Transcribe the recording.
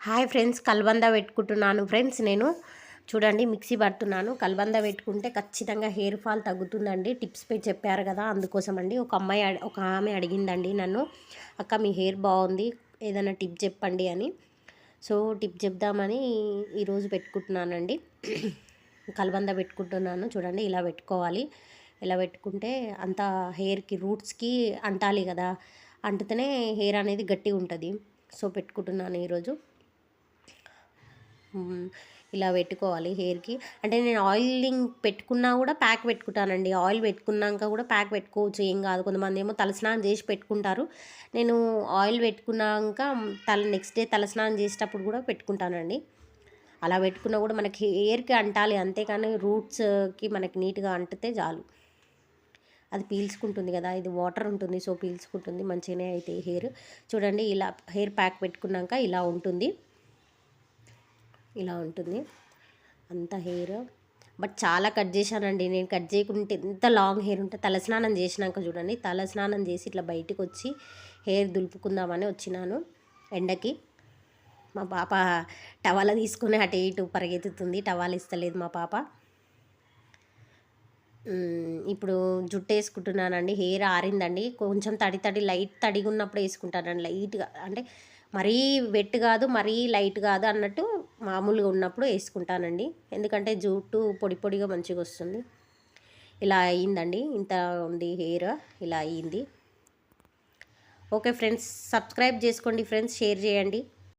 Hi friends, కలబంద పెట్టుకుంటున్నాను friends. నేను చూడండి మిక్సీ పడుతున్నాను. కలబంద పెట్టుకుంటే ఖచ్చితంగా హెయిర్ ఫాల్ తగ్గుతుందండి. టిప్స్ పై చెప్పారు కదా, అందుకోసం అండి. ఒక ఆమె అడిగిందండి నన్ను, అక్క మీ హెయిర్ బాగుంది, ఏదైనా టిప్ చెప్పండి అని. సో టిప్ చెప్దామని ఈరోజు పెట్టుకుంటున్నానండి. కలబంద పెట్టుకుంటున్నాను. చూడండి ఇలా పెట్టుకోవాలి. ఇలా పెట్టుకుంటే అంత హెయిర్కి రూట్స్కి అంటాలి కదా, అంటుతేనే హెయిర్ అనేది గట్టిగా ఉంటుంది. సో పెట్టుకుంటున్నాను ఈరోజు. ఇలా పెట్టుకోవాలి హెయిర్కి. అంటే నేను ఆయిలింగ్ పెట్టుకున్నా కూడా ప్యాక్ పెట్టుకుంటానండి. ఆయిల్ పెట్టుకున్నాక కూడా ప్యాక్ పెట్టుకోవచ్చు, ఏం కాదు. కొంతమంది ఏమో తలస్నానం చేసి పెట్టుకుంటారు. నేను ఆయిల్ పెట్టుకున్నాక నెక్స్ట్ డే తలస్నానం చేసేటప్పుడు కూడా పెట్టుకుంటానండి. అలా పెట్టుకున్నా కూడా మనకి హెయిర్కి అంటాలి, అంతేకాని రూట్స్కి మనకి నీట్గా అంటితే చాలు. అది పీల్చుకుంటుంది కదా, ఇది వాటర్ ఉంటుంది, సో పీల్చుకుంటుంది, మంచిగానే అయితే హెయిర్. చూడండి ఇలా హెయిర్ ప్యాక్ పెట్టుకున్నాక ఇలా ఉంటుంది. ఇలా ఉంటుంది అంత హెయిర్. బట్ చాలా కట్ చేశానండి నేను. కట్ చేయకుంటే ఎంత లాంగ్ హెయిర్ ఉంటే, తలస్నానం చేసినాక చూడండి, తలస్నానం చేసి ఇట్లా బయటికి వచ్చి హెయిర్ దులుపుకుందామని వచ్చినాను ఎండకి. మా పాప టవాల తీసుకుని అటు ఇటు పరిగెత్తుతుంది, టవాల్ ఇస్తలేదు మా పాప. ఇప్పుడు జుట్టు వేసుకుంటున్నానండి. హెయిర్ ఆరిందండి, కొంచెం తడి లైట్ తడిగా ఉన్నప్పుడు వేసుకుంటానండి. లైట్గా అంటే మరీ వెట్ కాదు, మరీ లైట్ కాదు అన్నట్టు, మామూలుగా ఉన్నప్పుడు వేసుకుంటానండి. ఎందుకంటే జుట్టు పొడి పొడిగా మంచిగా వస్తుంది. ఇలా అయ్యిందండి, ఇంత ఉంది హెయిర్, ఇలా అయ్యింది. ఓకే ఫ్రెండ్స్, సబ్స్క్రైబ్ చేసుకోండి ఫ్రెండ్స్, షేర్ చేయండి.